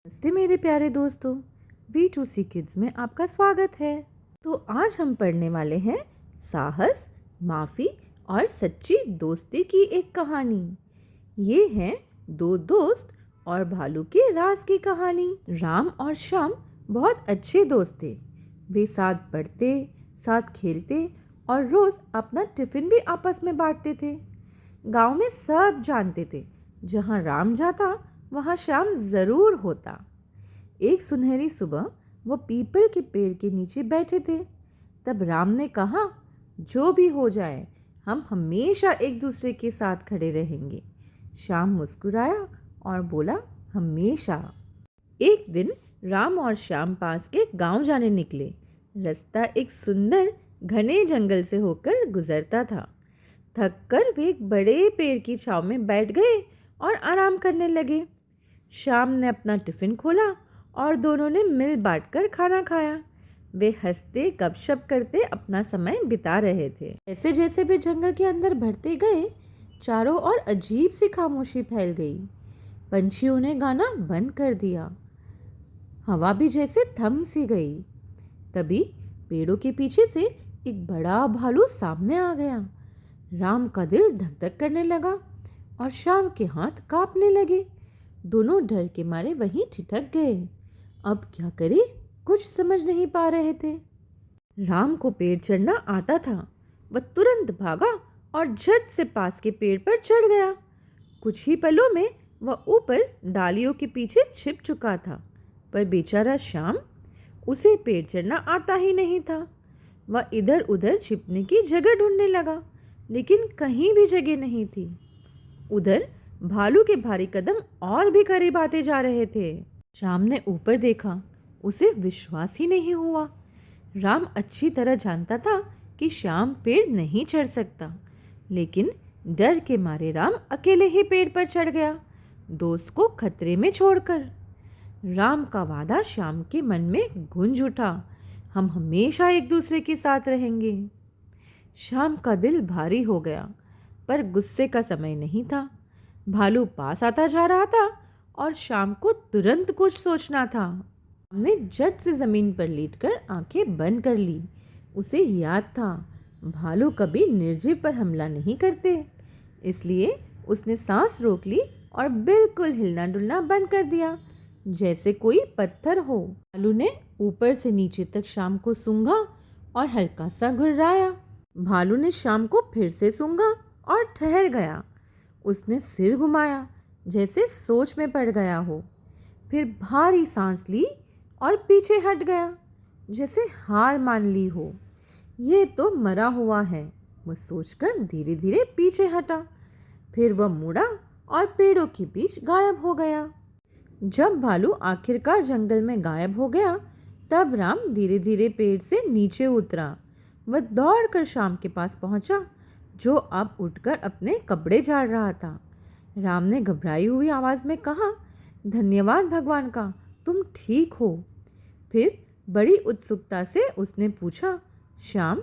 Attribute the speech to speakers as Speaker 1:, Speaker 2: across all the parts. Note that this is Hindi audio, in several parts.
Speaker 1: नमस्ते मेरे प्यारे दोस्तों, V2C किड्स में आपका स्वागत है। तो आज हम पढ़ने वाले हैं साहस, माफ़ी और सच्ची दोस्ती की एक कहानी। ये है दो दोस्त और भालू के राज की कहानी। राम और श्याम बहुत अच्छे दोस्त थे। वे साथ पढ़ते, साथ खेलते और रोज़ अपना टिफ़िन भी आपस में बांटते थे। गांव में सब जानते थे, जहां राम जाता वहाँ श्याम ज़रूर होता। एक सुनहरी सुबह वो पीपल के पेड़ के नीचे बैठे थे। तब राम ने कहा, जो भी हो जाए हम हमेशा एक दूसरे के साथ खड़े रहेंगे। श्याम मुस्कुराया और बोला, हमेशा। एक दिन राम और श्याम पास के गांव जाने निकले। रास्ता एक सुंदर घने जंगल से होकर गुजरता था। थक कर वे एक बड़े पेड़ की छांव में बैठ गए और आराम करने लगे। श्याम ने अपना टिफ़िन खोला और दोनों ने मिल बांटकर खाना खाया। वे हंसते गपशप करते अपना समय बिता रहे थे। जैसे जैसे वे जंगल के अंदर बढ़ते गए, चारों ओर अजीब सी खामोशी फैल गई। पंछियों ने गाना बंद कर दिया। हवा भी जैसे थम सी गई। तभी पेड़ों के पीछे से एक बड़ा भालू सामने आ गया। राम का दिल धक धक करने लगा और श्याम के हाथ कांपने लगे। दोनों डर के मारे वहीं ठिठक गए। अब क्या करें, कुछ समझ नहीं पा रहे थे। राम को पेड़ चढ़ना आता था। वह तुरंत भागा और झट से पास के पेड़ पर चढ़ गया। कुछ ही पलों में वह ऊपर डालियों के पीछे छिप चुका था। पर बेचारा श्याम, उसे पेड़ चढ़ना आता ही नहीं था। वह इधर उधर छिपने की जगह ढूंढने लगा, लेकिन कहीं भी जगह नहीं थी। उधर भालू के भारी कदम और भी करीब आते जा रहे थे। श्याम ने ऊपर देखा, उसे विश्वास ही नहीं हुआ। राम अच्छी तरह जानता था कि श्याम पेड़ नहीं चढ़ सकता, लेकिन डर के मारे राम अकेले ही पेड़ पर चढ़ गया, दोस्त को खतरे में छोड़कर। राम का वादा श्याम के मन में गूंज उठा, हम हमेशा एक दूसरे के साथ रहेंगे। श्याम का दिल भारी हो गया, पर गुस्से का समय नहीं था। भालू पास आता जा रहा था और श्याम को तुरंत कुछ सोचना था। हमने झट से जमीन पर लेटकर आंखें बंद कर ली। उसे याद था, भालू कभी निर्जीव पर हमला नहीं करते। इसलिए उसने सांस रोक ली और बिल्कुल हिलना डुलना बंद कर दिया, जैसे कोई पत्थर हो। भालू ने ऊपर से नीचे तक श्याम को सूंघा और हल्का सा घुर्राया। भालू ने श्याम को फिर से सूंघा और ठहर गया। उसने सिर घुमाया, जैसे सोच में पड़ गया हो। फिर भारी सांस ली और पीछे हट गया, जैसे हार मान ली हो। ये तो मरा हुआ है, वह सोचकर धीरे धीरे पीछे हटा। फिर वह मुड़ा और पेड़ों के बीच गायब हो गया। जब भालू आखिरकार जंगल में गायब हो गया, तब राम धीरे धीरे पेड़ से नीचे उतरा। वह दौड़कर श्याम के पास पहुंचा, जो अब उठकर अपने कपड़े झाड़ रहा था। राम ने घबराई हुई आवाज़ में कहा, धन्यवाद भगवान का, तुम ठीक हो। फिर बड़ी उत्सुकता से उसने पूछा, श्याम,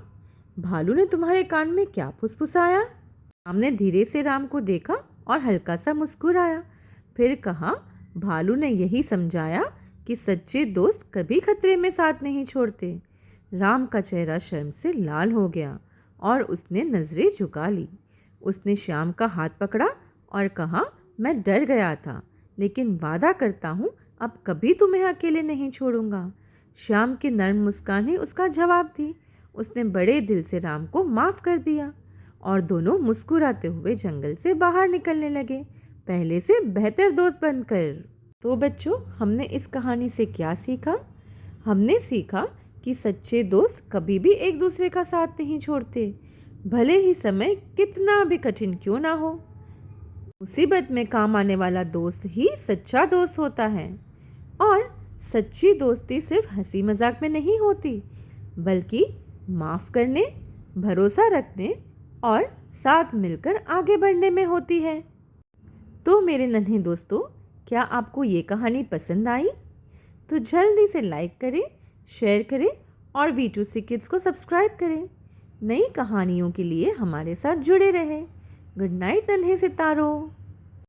Speaker 1: भालू ने तुम्हारे कान में क्या फुसफुसाया? राम ने धीरे से राम को देखा और हल्का सा मुस्कुराया। फिर कहा, भालू ने यही समझाया कि सच्चे दोस्त कभी खतरे में साथ नहीं छोड़ते। राम का चेहरा शर्म से लाल हो गया और उसने नजरें झुका ली। उसने श्याम का हाथ पकड़ा और कहा, मैं डर गया था, लेकिन वादा करता हूँ अब कभी तुम्हें अकेले नहीं छोड़ूंगा। श्याम की नर्म मुस्कान ही उसका जवाब थी। उसने बड़े दिल से राम को माफ़ कर दिया और दोनों मुस्कुराते हुए जंगल से बाहर निकलने लगे, पहले से बेहतर दोस्त बनकर। तो बच्चों, हमने इस कहानी से क्या सीखा? हमने सीखा कि सच्चे दोस्त कभी भी एक दूसरे का साथ नहीं छोड़ते, भले ही समय कितना भी कठिन क्यों ना हो। मुसीबत में काम आने वाला दोस्त ही सच्चा दोस्त होता है। और सच्ची दोस्ती सिर्फ हंसी मजाक में नहीं होती, बल्कि माफ़ करने, भरोसा रखने और साथ मिलकर आगे बढ़ने में होती है। तो मेरे नन्हे दोस्तों, क्या आपको ये कहानी पसंद आई? तो जल्दी से लाइक करें, शेयर करें और V2C किड्स को सब्सक्राइब करें। नई कहानियों के लिए हमारे साथ जुड़े रहें। गुड नाइट नन्हे सितारों।